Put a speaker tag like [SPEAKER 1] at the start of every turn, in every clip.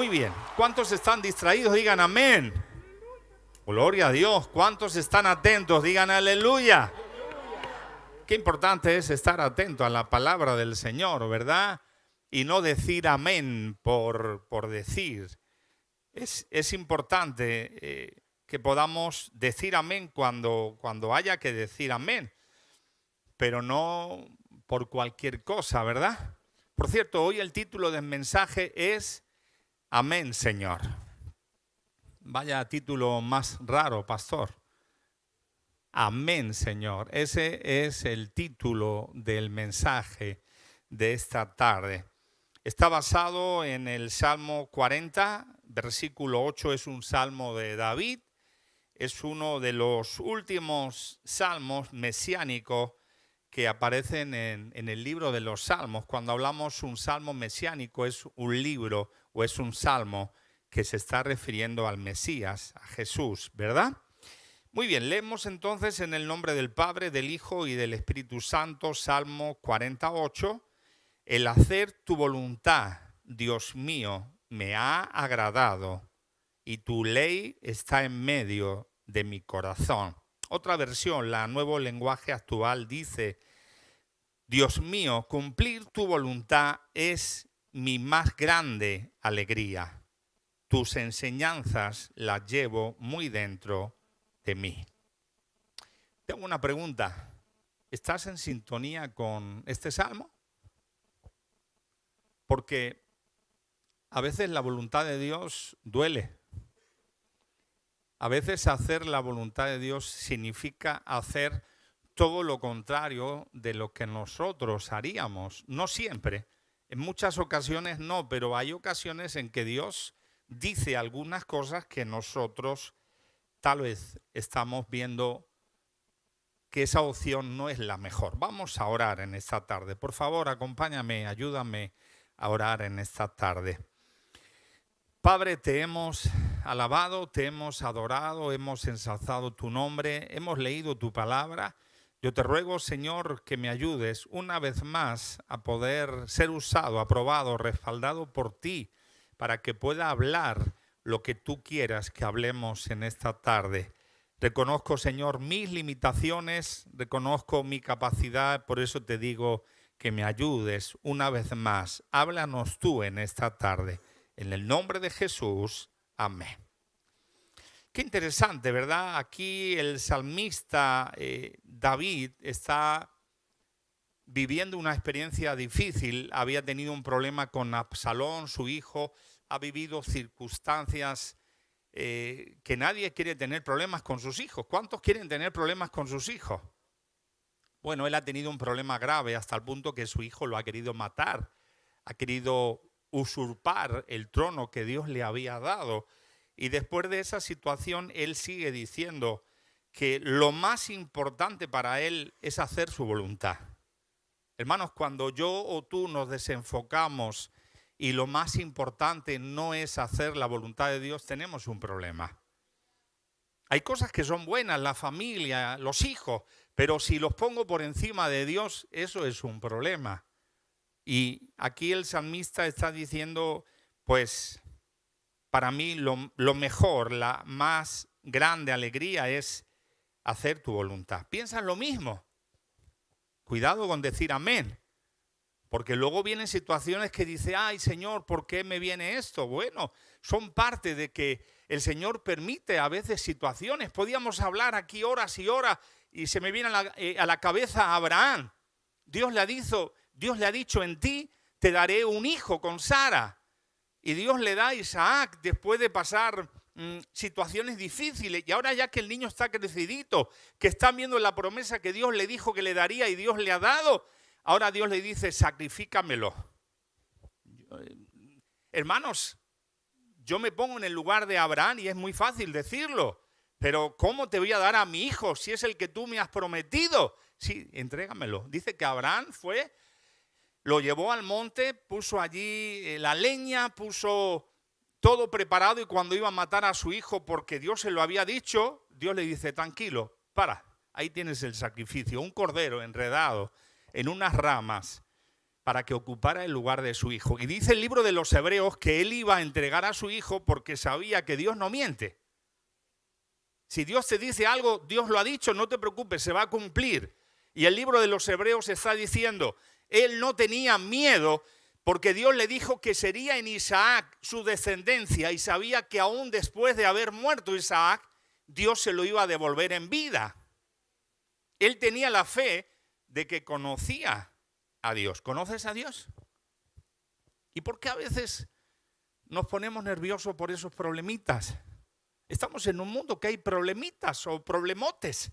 [SPEAKER 1] Muy bien. ¿Cuántos están distraídos? Digan amén. Gloria a Dios. ¿Cuántos están atentos? Digan aleluya. Qué importante es estar atento a la palabra del Señor, ¿verdad? Y no decir amén por decir. Es importante que podamos decir amén cuando haya que decir amén, pero no por cualquier cosa, ¿verdad? Por cierto, hoy el título del mensaje es Amén, Señor. Vaya título más raro, pastor. Amén, Señor. Ese es el título del mensaje de esta tarde. Está basado en el Salmo 40, versículo 8, es un salmo de David. Es uno de los últimos salmos mesiánicos que aparecen en el libro de los salmos. Cuando hablamos un salmo mesiánico es un libro o es un salmo que se está refiriendo al Mesías, a Jesús, ¿verdad? Muy bien, leemos entonces en el nombre del Padre, del Hijo y del Espíritu Santo, Salmo 48. El hacer tu voluntad, Dios mío, me ha agradado y tu ley está en medio de mi corazón. Otra versión, la Nuevo Lenguaje Actual, dice: Dios mío, cumplir tu voluntad es mi más grande alegría. Tus enseñanzas las llevo muy dentro de mí. Tengo una pregunta. ¿Estás en sintonía con este salmo? Porque a veces la voluntad de Dios duele. A veces hacer la voluntad de Dios significa hacer todo lo contrario de lo que nosotros haríamos. No siempre, en muchas ocasiones no, pero hay ocasiones en que Dios dice algunas cosas que nosotros tal vez estamos viendo que esa opción no es la mejor. Vamos a orar en esta tarde. Por favor, acompáñame, ayúdame a orar en esta tarde. Padre, te hemos alabado, te hemos adorado, hemos ensalzado tu nombre, hemos leído tu palabra. Yo te ruego, Señor, que me ayudes una vez más a poder ser usado, aprobado, respaldado por ti, para que pueda hablar lo que tú quieras que hablemos en esta tarde. Reconozco, Señor, mis limitaciones, reconozco mi capacidad, por eso te digo que me ayudes una vez más. Háblanos tú en esta tarde. En el nombre de Jesús, amén. Qué interesante, ¿verdad? Aquí el salmista David está viviendo una experiencia difícil. Había tenido un problema con Absalón, su hijo. Ha vivido circunstancias que nadie quiere tener problemas con sus hijos. ¿Cuántos quieren tener problemas con sus hijos? Bueno, él ha tenido un problema grave hasta el punto que su hijo lo ha querido matar. Ha querido usurpar el trono que Dios le había dado. Y después de esa situación, él sigue diciendo que lo más importante para él es hacer su voluntad. Hermanos, cuando yo o tú nos desenfocamos y lo más importante no es hacer la voluntad de Dios, tenemos un problema. Hay cosas que son buenas, la familia, los hijos, pero si los pongo por encima de Dios, eso es un problema. Y aquí el salmista está diciendo, pues, para mí lo mejor, la más grande alegría es hacer tu voluntad. ¿Piensas lo mismo? Cuidado con decir amén, porque luego vienen situaciones que dice, ay Señor, ¿por qué me viene esto? Bueno, son parte de que el Señor permite a veces situaciones. Podíamos hablar aquí horas y horas y se me viene a la cabeza a Abraham. Dios le ha dicho, en ti te daré un hijo con Sara. Y Dios le da a Isaac después de pasar situaciones difíciles. Y ahora ya que el niño está crecidito, que está viendo la promesa que Dios le dijo que le daría y Dios le ha dado, ahora Dios le dice, sacrifícamelo. Hermanos, yo me pongo en el lugar de Abraham y es muy fácil decirlo. Pero ¿cómo te voy a dar a mi hijo si es el que tú me has prometido? Sí, entrégamelo. Dice que Abraham lo llevó al monte, puso allí la leña, puso todo preparado y cuando iba a matar a su hijo porque Dios se lo había dicho, Dios le dice, tranquilo, para, ahí tienes el sacrificio, un cordero enredado en unas ramas. para que ocupara el lugar de su hijo. Y dice el libro de los Hebreos que él iba a entregar a su hijo porque sabía que Dios no miente. Si Dios te dice algo, Dios lo ha dicho, no te preocupes, se va a cumplir. Y el libro de los Hebreos está diciendo, él no tenía miedo porque Dios le dijo que sería en Isaac su descendencia y sabía que aún después de haber muerto Isaac, Dios se lo iba a devolver en vida. Él tenía la fe de que conocía a Dios. ¿Conoces a Dios? ¿Y por qué a veces nos ponemos nerviosos por esos problemitas? Estamos en un mundo que hay problemitas o problemotes.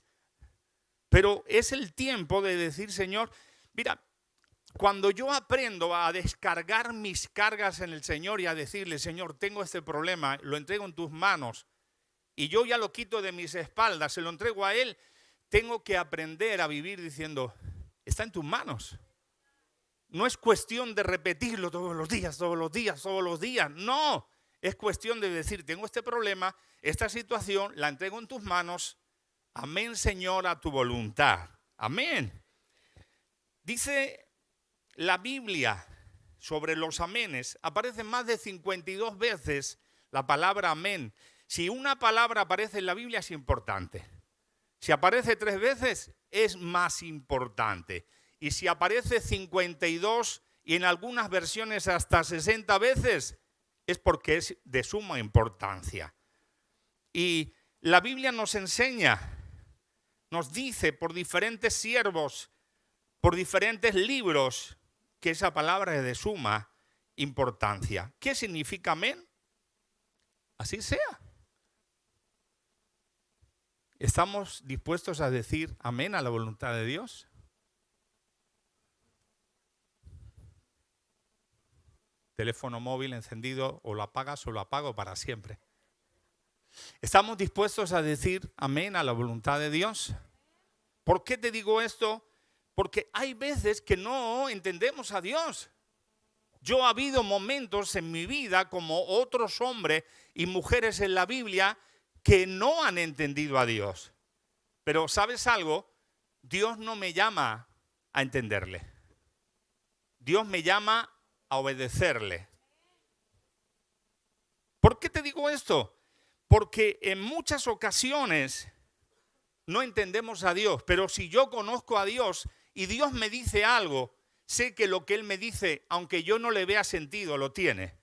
[SPEAKER 1] Pero es el tiempo de decir, Señor, mira, cuando yo aprendo a descargar mis cargas en el Señor y a decirle, Señor, tengo este problema, lo entrego en tus manos y yo ya lo quito de mis espaldas, se lo entrego a Él, tengo que aprender a vivir diciendo, está en tus manos. No es cuestión de repetirlo todos los días, todos los días, todos los días. No, es cuestión de decir, tengo este problema, esta situación, la entrego en tus manos. Amén, Señor, a tu voluntad. Amén. Dice la Biblia sobre los amenes, aparece más de 52 veces la palabra amén. Si una palabra aparece en la Biblia es importante. Si aparece 3 veces es más importante. Y si aparece 52 y en algunas versiones hasta 60 veces, es porque es de suma importancia. Y la Biblia nos enseña, nos dice por diferentes siervos, por diferentes libros, que esa palabra es de suma importancia. ¿Qué significa amén? Así sea. ¿Estamos dispuestos a decir amén a la voluntad de Dios? Teléfono móvil encendido, o lo apagas o lo apago para siempre. ¿Estamos dispuestos a decir amén a la voluntad de Dios? ¿Por qué te digo esto? Porque hay veces que no entendemos a Dios. Yo ha habido momentos en mi vida como otros hombres y mujeres en la Biblia que no han entendido a Dios. Pero ¿sabes algo? Dios no me llama a entenderle. Dios me llama a obedecerle. ¿Por qué te digo esto? Porque en muchas ocasiones no entendemos a Dios, pero si yo conozco a Dios y Dios me dice algo, sé que lo que Él me dice, aunque yo no le vea sentido, lo tiene.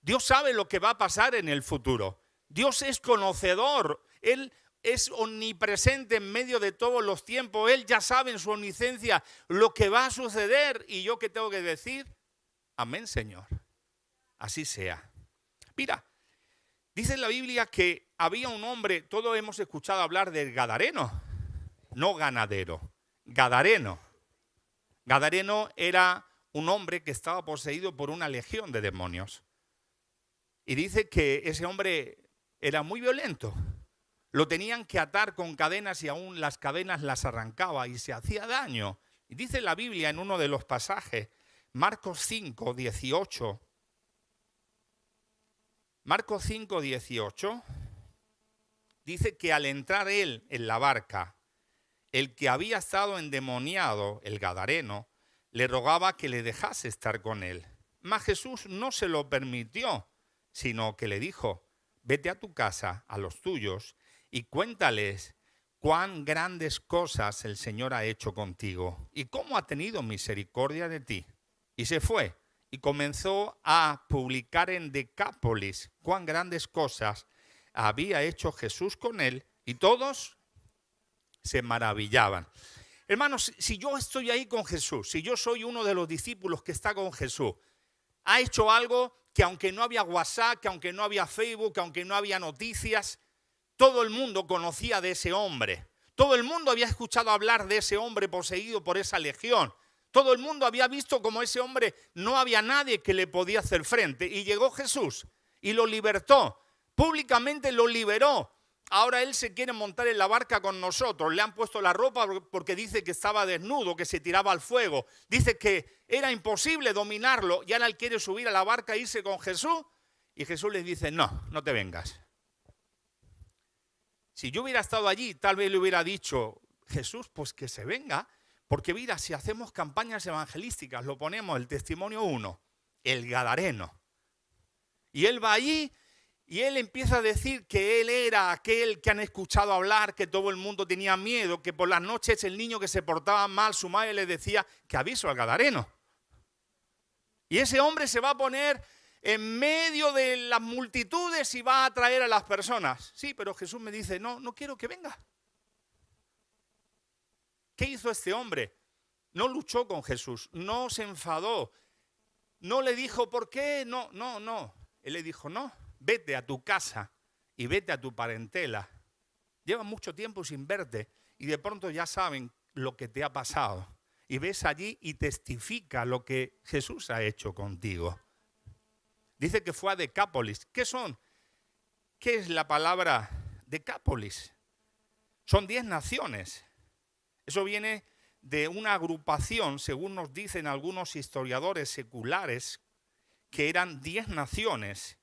[SPEAKER 1] Dios sabe lo que va a pasar en el futuro. Dios es conocedor, Él es omnipresente en medio de todos los tiempos. Él ya sabe en su omnisciencia lo que va a suceder. ¿Y yo qué tengo que decir? Amén, Señor. Así sea. Mira, dice en la Biblia que había un hombre, todos hemos escuchado hablar del Gadareno, no ganadero, Gadareno. Gadareno era un hombre que estaba poseído por una legión de demonios. Y dice que ese hombre era muy violento. Lo tenían que atar con cadenas y aún las cadenas las arrancaba y se hacía daño. Y dice la Biblia en uno de los pasajes, Marcos 5, 18. Marcos 5, 18 dice que al entrar él en la barca, el que había estado endemoniado, el Gadareno, le rogaba que le dejase estar con él. Mas Jesús no se lo permitió, sino que le dijo, vete a tu casa, a los tuyos, y cuéntales cuán grandes cosas el Señor ha hecho contigo y cómo ha tenido misericordia de ti. Y se fue y comenzó a publicar en Decápolis cuán grandes cosas había hecho Jesús con él, y todos se maravillaban. Hermanos, si yo estoy ahí con Jesús, si yo soy uno de los discípulos que está con Jesús, ha hecho algo que aunque no había WhatsApp, que aunque no había Facebook, que aunque no había noticias, todo el mundo conocía de ese hombre. Todo el mundo había escuchado hablar de ese hombre poseído por esa legión. Todo el mundo había visto como ese hombre no había nadie que le podía hacer frente. Y llegó Jesús y lo libertó. Públicamente lo liberó. Ahora él se quiere montar en la barca con nosotros. Le han puesto la ropa porque dice que estaba desnudo, que se tiraba al fuego. Dice que era imposible dominarlo y ahora él quiere subir a la barca e irse con Jesús. Y Jesús les dice, no, no te vengas. Si yo hubiera estado allí, tal vez le hubiera dicho, Jesús, pues que se venga, Porque mira, si hacemos campañas evangelísticas, lo ponemos el testimonio 1, el gadareno. Y él va allí y él empieza a decir que él era aquel que han escuchado hablar, que todo el mundo tenía miedo, que por las noches el niño que se portaba mal, su madre le decía que aviso al gadareno. Y ese hombre se va a poner en medio de las multitudes y va a atraer a las personas. Sí, pero Jesús me dice, no quiero que venga. ¿Qué hizo este hombre? No luchó con Jesús, no se enfadó, no le dijo, ¿por qué? No. Él le dijo, no, vete a tu casa y vete a tu parentela. Lleva mucho tiempo sin verte y de pronto ya saben lo que te ha pasado. Y ves allí y testifica lo que Jesús ha hecho contigo. Dice que fue a Decápolis. ¿Qué son? ¿Qué es la palabra Decápolis? Son 10 naciones. Eso viene de una agrupación, según nos dicen algunos historiadores seculares, que eran 10 naciones.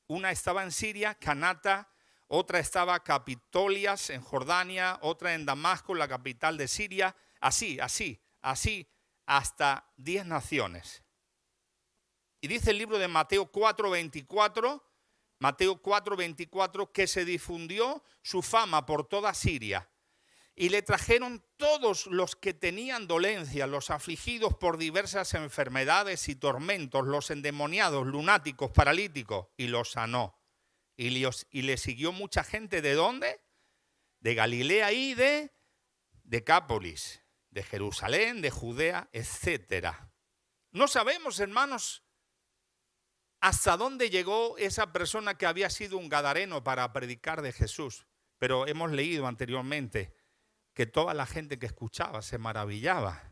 [SPEAKER 1] Una estaba en Siria, Canata, otra estaba Capitolias en Jordania, otra en Damasco, la capital de Siria, así, hasta 10 naciones. Y dice el libro de Mateo 4:24, que se difundió su fama por toda Siria. Y le trajeron todos los que tenían dolencia, los afligidos por diversas enfermedades y tormentos, los endemoniados, lunáticos, paralíticos, y los sanó. Y le siguió mucha gente, ¿de dónde? De Galilea y de Decápolis, de Jerusalén, de Judea, etc. No sabemos, hermanos, hasta dónde llegó esa persona que había sido un gadareno para predicar de Jesús. Pero hemos leído anteriormente que toda la gente que escuchaba se maravillaba.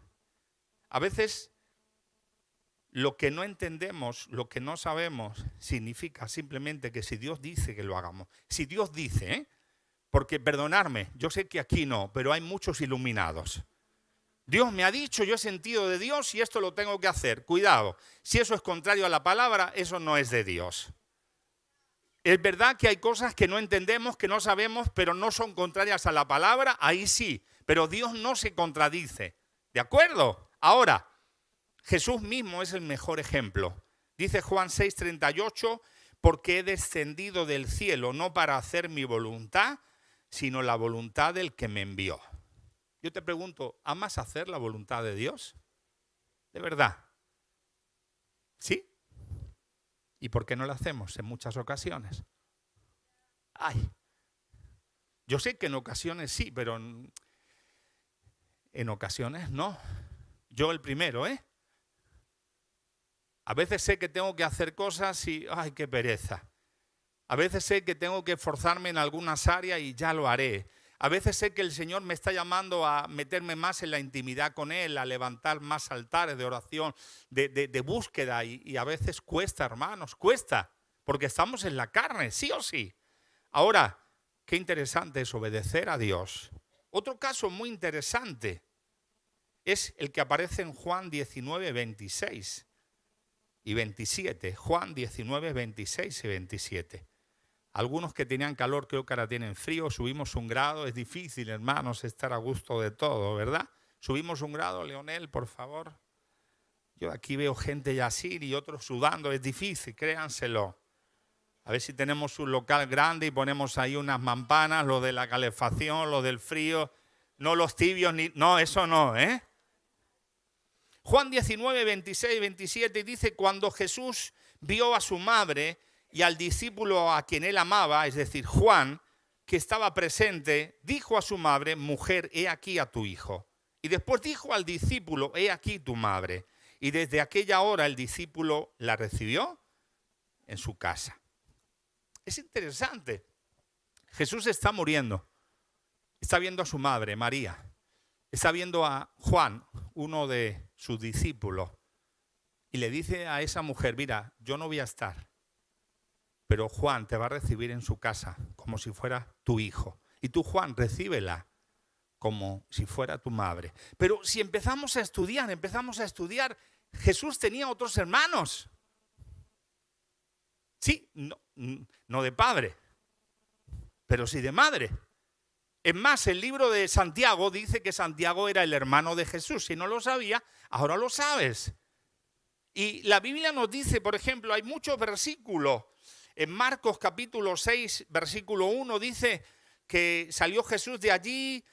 [SPEAKER 1] A veces lo que no entendemos, lo que no sabemos, significa simplemente que si Dios dice que lo hagamos. Si Dios dice, porque perdonadme, yo sé que aquí no, pero hay muchos iluminados. Dios me ha dicho, yo he sentido de Dios y esto lo tengo que hacer. Cuidado, si eso es contrario a la palabra, eso no es de Dios. Es verdad que hay cosas que no entendemos, que no sabemos, pero no son contrarias a la palabra, ahí sí. Pero Dios no se contradice. ¿De acuerdo? Ahora, Jesús mismo es el mejor ejemplo. Dice Juan 6:38, porque he descendido del cielo no para hacer mi voluntad, sino la voluntad del que me envió. Yo te pregunto, ¿amas hacer la voluntad de Dios? ¿De verdad? ¿Sí? ¿Y por qué no lo hacemos en muchas ocasiones? Yo sé que en ocasiones sí, pero en ocasiones no. Yo el primero, A veces sé que tengo que hacer cosas y ¡ay, qué pereza! A veces sé que tengo que esforzarme en algunas áreas y ya lo haré. A veces sé que el Señor me está llamando a meterme más en la intimidad con Él, a levantar más altares de oración, de búsqueda. Y a veces cuesta, hermanos, cuesta. Porque estamos en la carne, sí o sí. Ahora, qué interesante es obedecer a Dios. Otro caso muy interesante es el que aparece en Juan 19, 26 y 27. Juan 19, 26 y 27. Algunos que tenían calor creo que ahora tienen frío, subimos 1 grado, es difícil, hermanos, estar a gusto de todo, ¿verdad? Subimos 1 grado, Leonel, por favor. Yo aquí veo gente ya así y otros sudando, es difícil, créanselo. A ver si tenemos un local grande y ponemos ahí unas mampanas, lo de la calefacción, lo del frío, no los tibios, no, eso no, Juan 19, 26 y 27 dice, cuando Jesús vio a su madre y al discípulo a quien él amaba, es decir, Juan, que estaba presente, dijo a su madre, mujer, he aquí a tu hijo. Y después dijo al discípulo, he aquí tu madre. Y desde aquella hora el discípulo la recibió en su casa. Es interesante. Jesús está muriendo. Está viendo a su madre, María. Está viendo a Juan, uno de sus discípulos. Y le dice a esa mujer, mira, yo no voy a estar, pero Juan te va a recibir en su casa como si fuera tu hijo. Y tú, Juan, recíbela como si fuera tu madre. Pero si empezamos a estudiar, Jesús tenía otros hermanos. Sí, no de padre, pero sí de madre. Es más, el libro de Santiago dice que Santiago era el hermano de Jesús. Si no lo sabía, ahora lo sabes. Y la Biblia nos dice, por ejemplo, hay muchos versículos. En Marcos capítulo 6, versículo 1 dice que salió Jesús de allí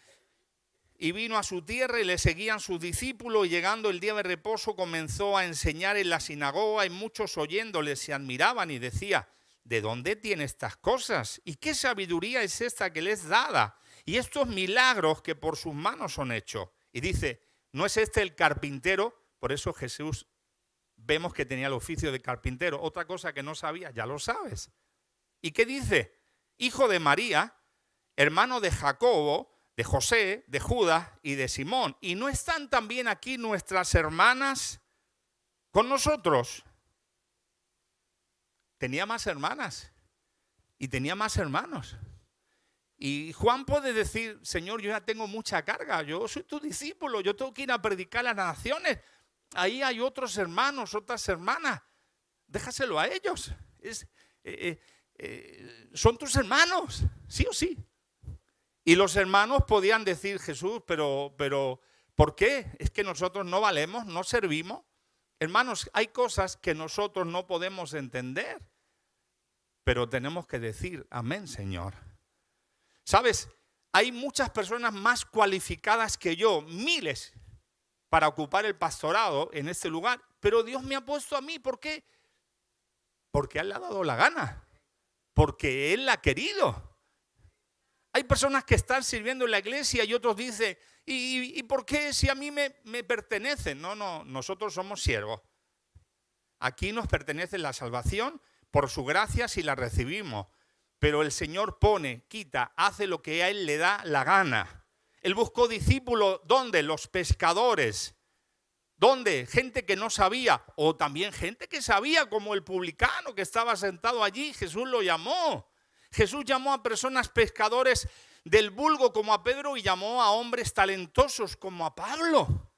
[SPEAKER 1] y vino a su tierra y le seguían sus discípulos, y llegando el día de reposo comenzó a enseñar en la sinagoga, y muchos oyéndole se admiraban y decía: ¿de dónde tiene estas cosas? ¿Y qué sabiduría es esta que le es dada? Y estos milagros que por sus manos son hechos. Y dice: ¿no es este el carpintero? Por eso Jesús vemos que tenía el oficio de carpintero. Otra cosa que no sabía, ya lo sabes. ¿Y qué dice? Hijo de María, hermano de Jacobo, de José, de Judas y de Simón. ¿Y no están también aquí nuestras hermanas con nosotros? Tenía más hermanas y tenía más hermanos. Y Juan puede decir: Señor, yo ya tengo mucha carga, yo soy tu discípulo, yo tengo que ir a predicar a las naciones. Ahí hay otros hermanos, otras hermanas, déjaselo a ellos. Son tus hermanos, sí o sí. Y los hermanos podían decir: Jesús, pero ¿por qué? Es que nosotros no valemos, no servimos. Hermanos, hay cosas que nosotros no podemos entender, pero tenemos que decir: amén, Señor. ¿Sabes? Hay muchas personas más cualificadas que yo, miles, para ocupar el pastorado en este lugar, pero Dios me ha puesto a mí. ¿Por qué? Porque Él le ha dado la gana, porque Él la ha querido. Hay personas que están sirviendo en la iglesia y otros dicen: ¿y por qué si a mí me pertenece? No, nosotros somos siervos. Aquí nos pertenece la salvación por su gracia si la recibimos. Pero el Señor pone, quita, hace lo que a Él le da la gana. Él buscó discípulos, ¿dónde? Los pescadores. ¿Dónde? Gente que no sabía, o también gente que sabía, como el publicano que estaba sentado allí. Jesús lo llamó. Jesús llamó a personas pescadores del vulgo como a Pedro, y llamó a hombres talentosos como a Pablo.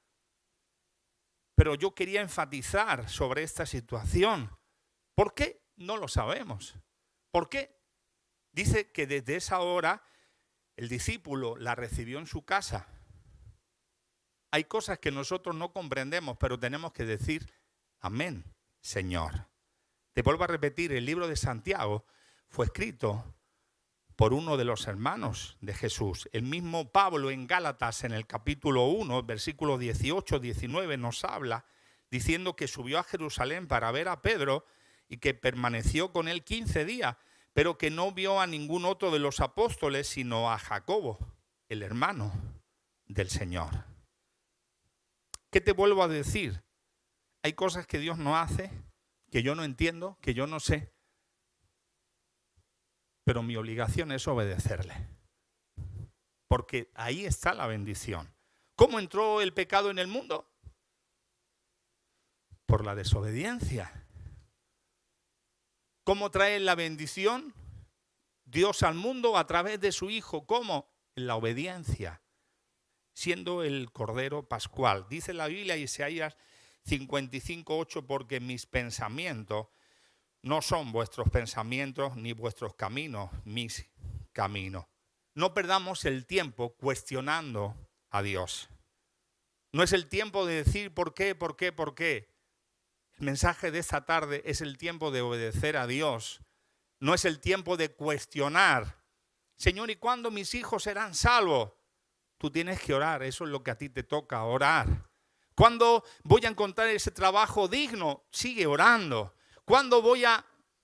[SPEAKER 1] Pero yo quería enfatizar sobre esta situación. ¿Por qué? No lo sabemos. ¿Por qué? Dice que desde esa hora el discípulo la recibió en su casa. Hay cosas que nosotros no comprendemos, pero tenemos que decir: amén, Señor. Te vuelvo a repetir, el libro de Santiago fue escrito por uno de los hermanos de Jesús. El mismo Pablo en Gálatas, en el capítulo 1, versículos 18-19, nos habla diciendo que subió a Jerusalén para ver a Pedro y que permaneció con él 15 días, pero que no vio a ningún otro de los apóstoles, sino a Jacobo, el hermano del Señor. ¿Qué te vuelvo a decir? Hay cosas que Dios no hace, que yo no entiendo, que yo no sé, pero mi obligación es obedecerle, porque ahí está la bendición. ¿Cómo entró el pecado en el mundo? Por la desobediencia. ¿Cómo trae la bendición Dios al mundo? A través de su Hijo. ¿Cómo? En la obediencia, siendo el Cordero Pascual. Dice la Biblia, Isaías 55:8, porque mis pensamientos no son vuestros pensamientos, ni vuestros caminos mis caminos. No perdamos el tiempo cuestionando a Dios. No es el tiempo de decir ¿por qué, por qué, por qué? El mensaje de esta tarde es el tiempo de obedecer a Dios. No es el tiempo de cuestionar. Señor, ¿y cuándo mis hijos serán salvos? Tú tienes que orar, eso es lo que a ti te toca, orar. ¿Cuándo voy a encontrar ese trabajo digno? Sigue orando. ¿Cuándo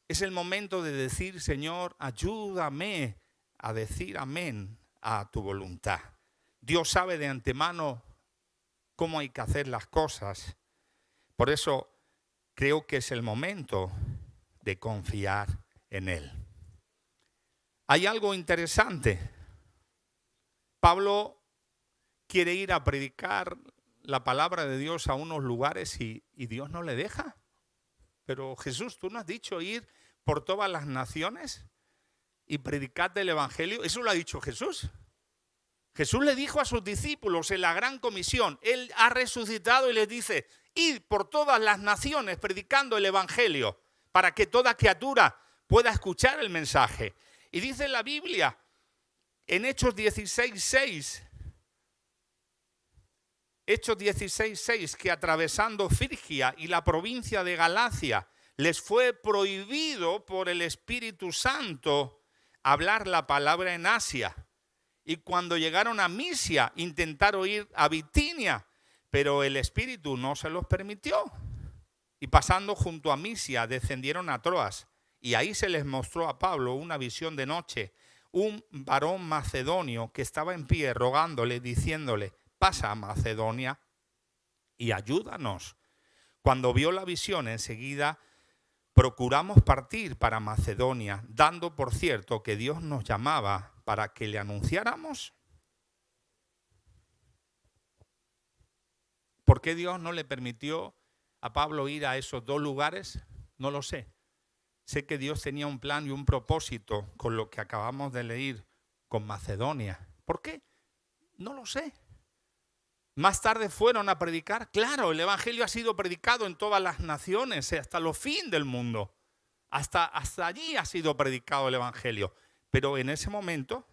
[SPEAKER 1] es el momento de decir: Señor, ayúdame a decir amén a tu voluntad? Dios sabe de antemano cómo hay que hacer las cosas. Por eso creo que es el momento de confiar en Él. Hay algo interesante. Pablo quiere ir a predicar la palabra de Dios a unos lugares y Dios no le deja. Pero Jesús, ¿tú no has dicho ir por todas las naciones y predicar el evangelio? Eso lo ha dicho Jesús. Jesús le dijo a sus discípulos en la gran comisión, Él ha resucitado y les dice: id por todas las naciones predicando el evangelio para que toda criatura pueda escuchar el mensaje. Y dice la Biblia En Hechos 16:6, Hechos 16:6, que atravesando Frigia y la provincia de Galacia, les fue prohibido por el Espíritu Santo hablar la palabra en Asia. Y cuando llegaron a Misia, intentaron ir a Bitinia, pero el Espíritu no se los permitió. Y pasando junto a Misia, descendieron a Troas. Y ahí se les mostró a Pablo una visión de noche. Un varón macedonio que estaba en pie rogándole, diciéndole: pasa a Macedonia y ayúdanos. Cuando vio la visión, enseguida procuramos partir para Macedonia, dando por cierto que Dios nos llamaba para que le anunciáramos. ¿Por qué Dios no le permitió a Pablo ir a esos dos lugares? No lo sé. Sé que Dios tenía un plan y un propósito con lo que acabamos de leer con Macedonia. ¿Por qué? No lo sé. Más tarde fueron a predicar. Claro, el evangelio ha sido predicado en todas las naciones, hasta los fines del mundo. Hasta allí ha sido predicado el evangelio. Pero en ese momento,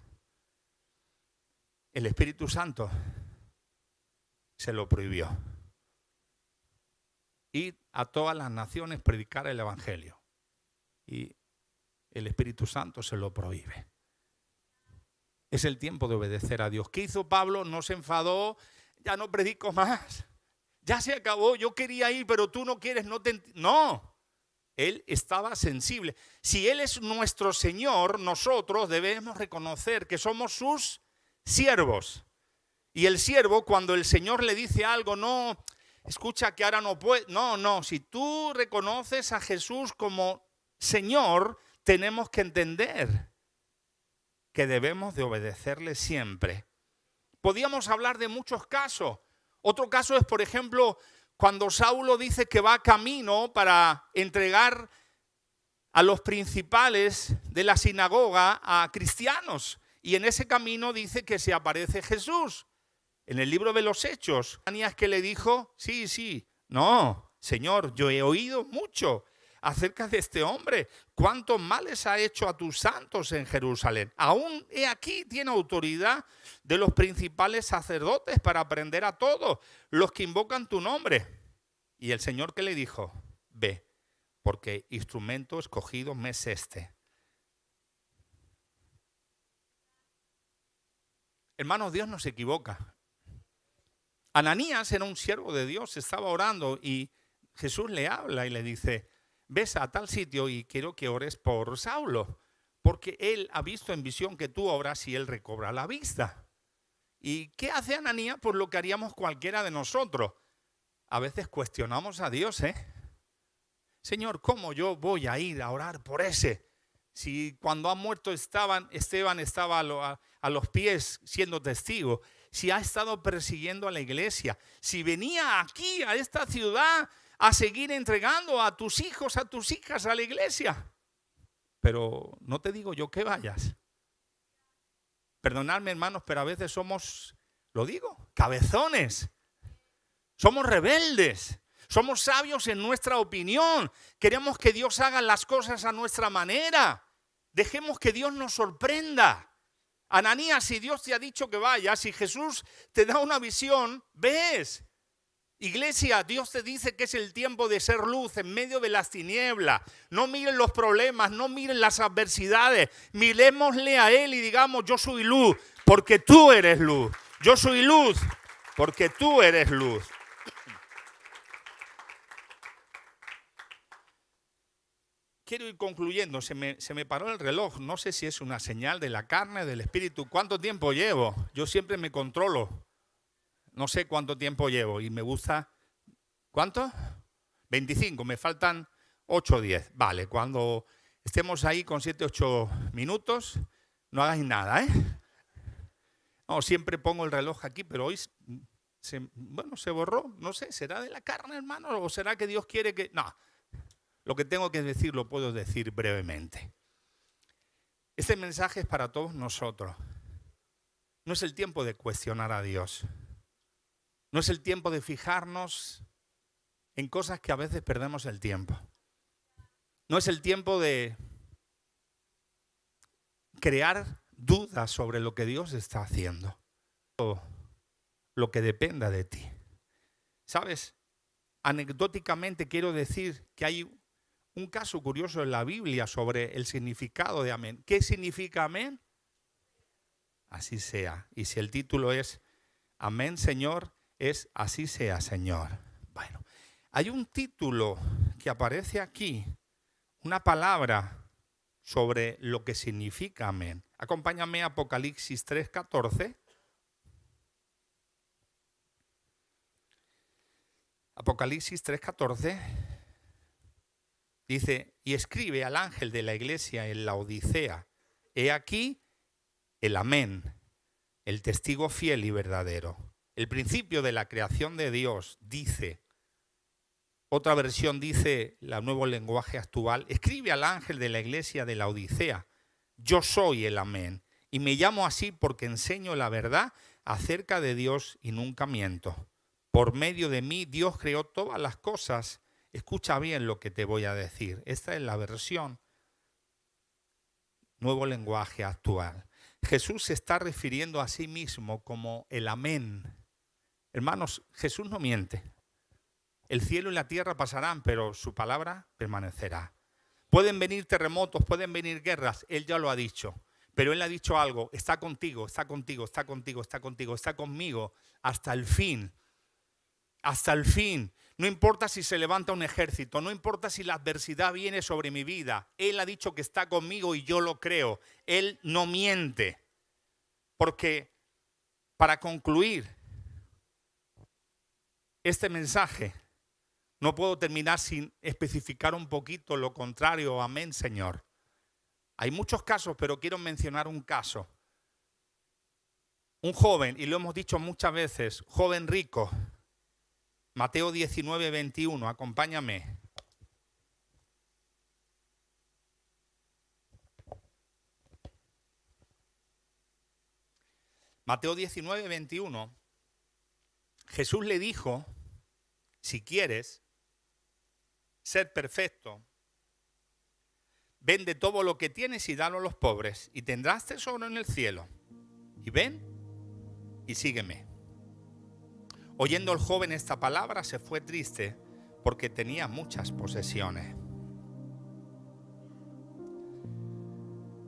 [SPEAKER 1] el Espíritu Santo se lo prohibió. Ir a todas las naciones predicar el evangelio. Y el Espíritu Santo se lo prohíbe. Es el tiempo de obedecer a Dios. ¿Qué hizo Pablo? No se enfadó. Ya no predico más. Ya se acabó. Yo quería ir, pero tú no quieres. No. Él estaba sensible. Si Él es nuestro Señor, nosotros debemos reconocer que somos sus siervos. Y el siervo, cuando el Señor le dice algo, no, escucha que ahora no puede. No. Si tú reconoces a Jesús como Señor, tenemos que entender que debemos de obedecerle siempre. Podíamos hablar de muchos casos. Otro caso es, por ejemplo, cuando Saulo dice que va camino para entregar a los principales de la sinagoga a cristianos. Y en ese camino dice que se aparece Jesús. En el libro de los Hechos, Ananías, que le dijo: sí, no, Señor, yo he oído mucho acerca de este hombre. ¿Cuántos males ha hecho a tus santos en Jerusalén? Aún he aquí tiene autoridad de los principales sacerdotes para prender a todos los que invocan tu nombre. Y el Señor, ¿qué le dijo? Ve, porque instrumento escogido me es este. Hermanos, Dios no se equivoca. Ananías era un siervo de Dios, estaba orando y Jesús le habla y le dice: ves a tal sitio y quiero que ores por Saulo, porque él ha visto en visión que tú oras y él recobra la vista. ¿Y qué hace Ananías? Pues lo que haríamos cualquiera de nosotros. A veces cuestionamos a Dios, Señor, ¿cómo yo voy a ir a orar por ese? Si cuando ha muerto Esteban estaba a los pies siendo testigo. Si ha estado persiguiendo a la iglesia. Si venía aquí a esta ciudad a seguir entregando a tus hijos, a tus hijas a la iglesia. Pero no te digo yo que vayas. Perdonadme, hermanos, pero a veces somos, lo digo, cabezones. Somos rebeldes. Somos sabios en nuestra opinión. Queremos que Dios haga las cosas a nuestra manera. Dejemos que Dios nos sorprenda. Ananías, si Dios te ha dicho que vayas, si Jesús te da una visión, ves. Iglesia, Dios te dice que es el tiempo de ser luz en medio de las tinieblas. No miren los problemas, no miren las adversidades. Mirémosle a Él y digamos: yo soy luz porque tú eres luz. Yo soy luz porque tú eres luz. Quiero ir concluyendo. Se me paró el reloj. No sé si es una señal de la carne, del espíritu. ¿Cuánto tiempo llevo? Yo siempre me controlo. No sé cuánto tiempo llevo y me gusta. ¿Cuánto? 25. Me faltan 8 o 10. Vale, cuando estemos ahí con 7 o 8 minutos, no hagáis nada, No, siempre pongo el reloj aquí, pero hoy se borró. No sé, ¿será de la carne, hermano? ¿O será que Dios quiere que...? No. Lo que tengo que decir lo puedo decir brevemente. Este mensaje es para todos nosotros. No es el tiempo de cuestionar a Dios. No es el tiempo de fijarnos en cosas que a veces perdemos el tiempo. No es el tiempo de crear dudas sobre lo que Dios está haciendo, lo que dependa de ti. ¿Sabes? Anecdóticamente quiero decir que hay un caso curioso en la Biblia sobre el significado de amén. ¿Qué significa amén? Así sea. Y si el título es Amén, Señor, es Así sea, Señor. Bueno, hay un título que aparece aquí, una palabra sobre lo que significa amén. Acompáñame a Apocalipsis 3:14. Apocalipsis 3:14 dice, y escribe al ángel de la iglesia en la Odisea, he aquí el amén, el testigo fiel y verdadero. El principio de la creación de Dios dice, otra versión dice, la nuevo lenguaje actual, escribe al ángel de la iglesia de la Odisea, yo soy el amén, y me llamo así porque enseño la verdad acerca de Dios y nunca miento. Por medio de mí Dios creó todas las cosas. Escucha bien lo que te voy a decir. Esta es la versión nuevo lenguaje actual. Jesús se está refiriendo a sí mismo como el amén. Hermanos, Jesús no miente. El cielo y la tierra pasarán, pero su palabra permanecerá. Pueden venir terremotos, pueden venir guerras, Él ya lo ha dicho. Pero Él ha dicho algo, está contigo, está contigo, está contigo, está contigo, está conmigo hasta el fin. Hasta el fin. No importa si se levanta un ejército, no importa si la adversidad viene sobre mi vida. Él ha dicho que está conmigo y yo lo creo. Él no miente. Porque para concluir este mensaje, no puedo terminar sin especificar un poquito lo contrario. Amén, Señor. Hay muchos casos, pero quiero mencionar un caso. Un joven, y lo hemos dicho muchas veces, joven rico. Mateo 19:21, acompáñame. Mateo 19:21. Jesús le dijo, si quieres ser perfecto, vende todo lo que tienes y dalo a los pobres, y tendrás tesoro en el cielo. Y ven y sígueme. Oyendo el joven esta palabra, se fue triste porque tenía muchas posesiones.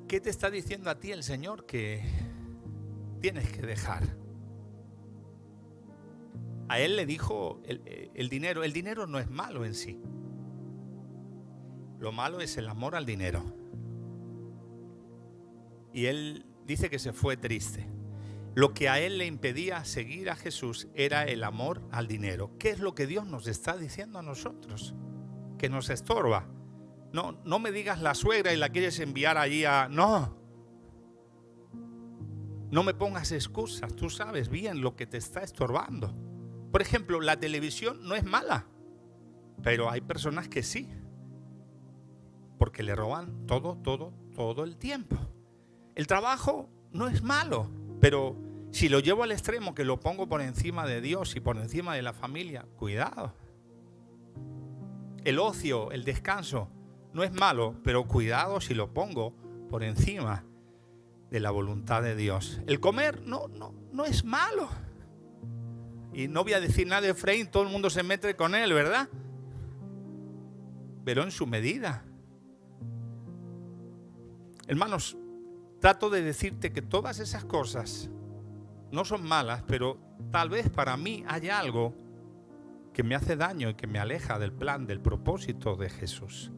[SPEAKER 1] ¿Qué te está diciendo a ti el Señor que tienes que dejar? A él le dijo el dinero. El dinero no es malo en sí. Lo malo es el amor al dinero. Y él dice que se fue triste. Lo que a él le impedía seguir a Jesús era el amor al dinero. ¿Qué es lo que Dios nos está diciendo a nosotros? Que nos estorba. No me digas la suegra y la quieres enviar allí a... No me pongas excusas. Tú sabes bien lo que te está estorbando. Por ejemplo, la televisión no es mala, pero hay personas que sí. Porque le roban todo el tiempo. El trabajo no es malo, pero si lo llevo al extremo que lo pongo por encima de Dios y por encima de la familia, cuidado. El ocio, el descanso, no es malo, pero cuidado si lo pongo por encima de la voluntad de Dios. El comer no es malo. Y no voy a decir nada de Efraín, todo el mundo se mete con él, ¿verdad? Pero en su medida. Hermanos, trato de decirte que todas esas cosas no son malas, pero tal vez para mí hay algo que me hace daño y que me aleja del plan, del propósito de Jesús.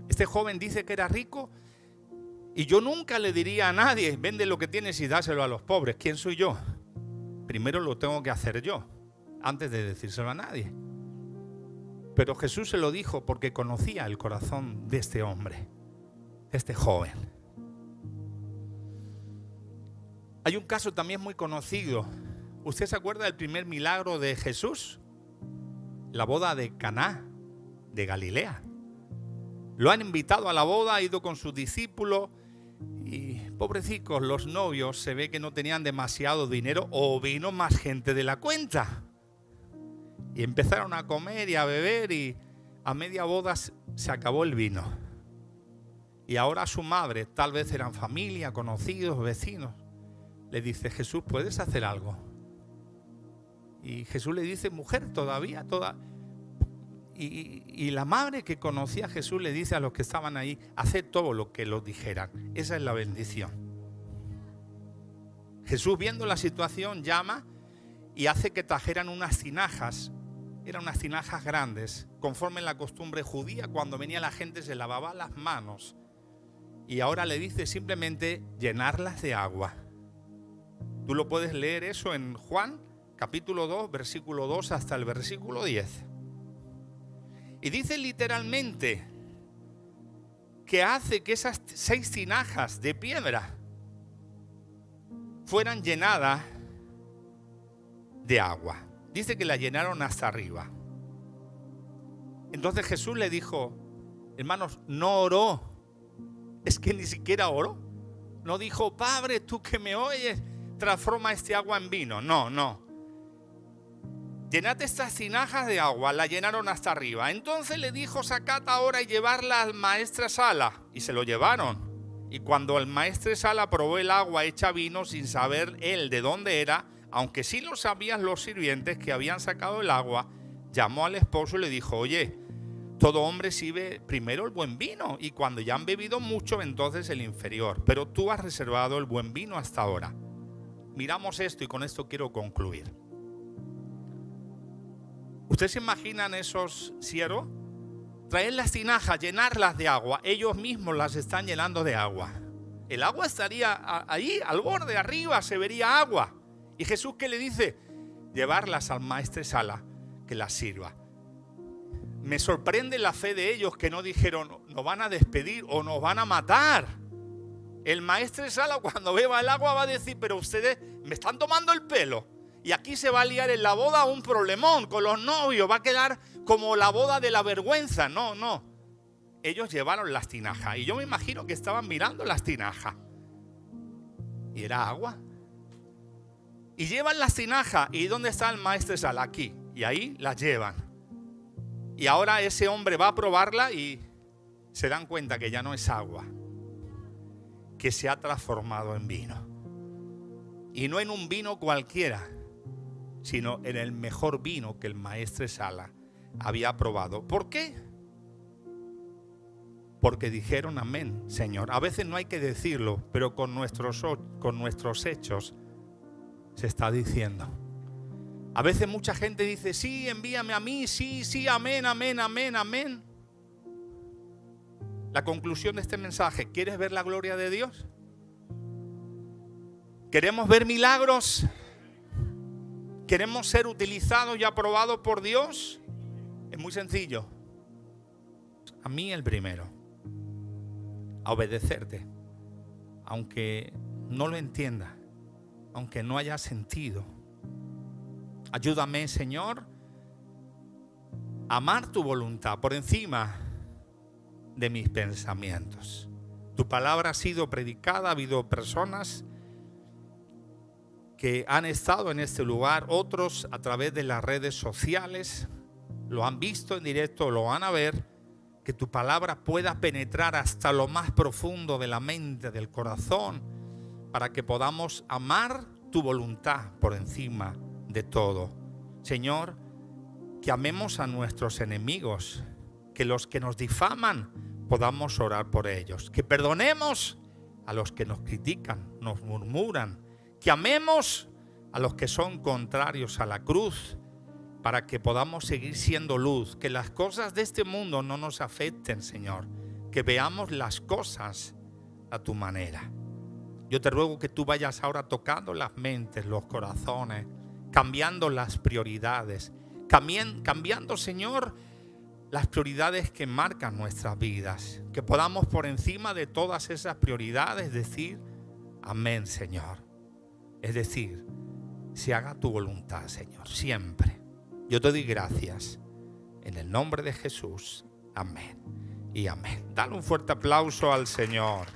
[SPEAKER 1] Este joven dice que era rico y yo nunca le diría a nadie, vende lo que tienes y dáselo a los pobres. ¿Quién soy yo? Primero lo tengo que hacer yo, antes de decírselo a nadie. Pero Jesús se lo dijo porque conocía el corazón de este hombre, de este joven. Hay un caso también muy conocido. ¿Usted se acuerda del primer milagro de Jesús? La boda de Caná de Galilea. Lo han invitado a la boda, ha ido con sus discípulos y pobrecicos los novios se ve que no tenían demasiado dinero o vino más gente de la cuenta. Y empezaron a comer y a beber y a media boda se acabó el vino. Y ahora su madre, tal vez eran familia, conocidos, vecinos, le dice: Jesús, ¿puedes hacer algo? Y Jesús le dice: mujer, todavía. Y la madre que conocía a Jesús le dice a los que estaban ahí: haced todo lo que los dijeran. Esa es la bendición. Jesús, viendo la situación, llama y hace que trajeran unas tinajas. Eran unas tinajas grandes, conforme la costumbre judía. Cuando venía la gente se lavaba las manos. Y ahora le dice simplemente llenarlas de agua. Tú lo puedes leer eso en Juan, capítulo 2, versículo 2 hasta el versículo 10. Y dice literalmente que hace que esas 6 tinajas de piedra fueran llenadas de agua. Dice que la llenaron hasta arriba. Entonces Jesús le dijo: hermanos, no oró. Es que ni siquiera oró. No dijo: Padre, tú que me oyes, transforma este agua en vino. No. Llenad estas tinajas de agua. La llenaron hasta arriba. Entonces le dijo: sacad ahora y llevarla al maestresala. Y se lo llevaron. Y cuando el maestresala probó el agua hecha vino, sin saber él de dónde era, aunque sí lo sabían los sirvientes que habían sacado el agua, llamó al esposo y le dijo: oye, todo hombre sirve primero el buen vino, y cuando ya han bebido mucho, entonces el inferior. Pero tú has reservado el buen vino hasta ahora. Miramos esto y con esto quiero concluir. ¿Ustedes se imaginan esos siervos? Traer las tinajas, llenarlas de agua. Ellos mismos las están llenando de agua. El agua estaría ahí, al borde, arriba, se vería agua. ¿Y Jesús qué le dice? Llevarlas al maestresala que las sirva. Me sorprende la fe de ellos, que no dijeron: nos van a despedir o nos van a matar. El maestresala, cuando beba el agua, va a decir: pero ustedes me están tomando el pelo. Y aquí se va a liar en la boda un problemón con los novios. Va a quedar como la boda de la vergüenza. No. Ellos llevaron las tinajas. Y yo me imagino que estaban mirando las tinajas. Y era agua. Y llevan las tinajas. ¿Y dónde está el maestresala? Aquí. Y ahí las llevan. Y ahora ese hombre va a probarla y se dan cuenta que ya no es agua, que se ha transformado en vino. Y no en un vino cualquiera, sino en el mejor vino que el maestresala había probado. ¿Por qué? Porque dijeron: amén, Señor. A veces no hay que decirlo, pero con nuestros hechos se está diciendo. A veces mucha gente dice: sí, envíame a mí, sí, amén, amén, amén, amén. La conclusión de este mensaje: ¿quieres ver la gloria de Dios? ¿Queremos ver milagros? ¿Queremos ser utilizados y aprobados por Dios? Es muy sencillo. A mí el primero. A obedecerte. Aunque no lo entienda. Aunque no haya sentido. Ayúdame, Señor, a amar tu voluntad por encima de mis pensamientos. Tu palabra ha sido predicada, ha habido personas que han estado en este lugar, otros a través de las redes sociales, lo han visto en directo, lo van a ver. Que tu palabra pueda penetrar hasta lo más profundo de la mente, del corazón, para que podamos amar tu voluntad por encima de todo. Señor, que amemos a nuestros enemigos, que los que nos difaman podamos orar por ellos, que perdonemos a los que nos critican, nos murmuran, que amemos a los que son contrarios a la cruz, para que podamos seguir siendo luz, que las cosas de este mundo no nos afecten, Señor, que veamos las cosas a tu manera. Yo te ruego que tú vayas ahora tocando las mentes, los corazones, cambiando las prioridades, cambiando, Señor, las prioridades que marcan nuestras vidas, que podamos por encima de todas esas prioridades decir: amén, Señor. Es decir, se haga tu voluntad, Señor, siempre. Yo te doy gracias en el nombre de Jesús. Amén y amén. Dale un fuerte aplauso al Señor.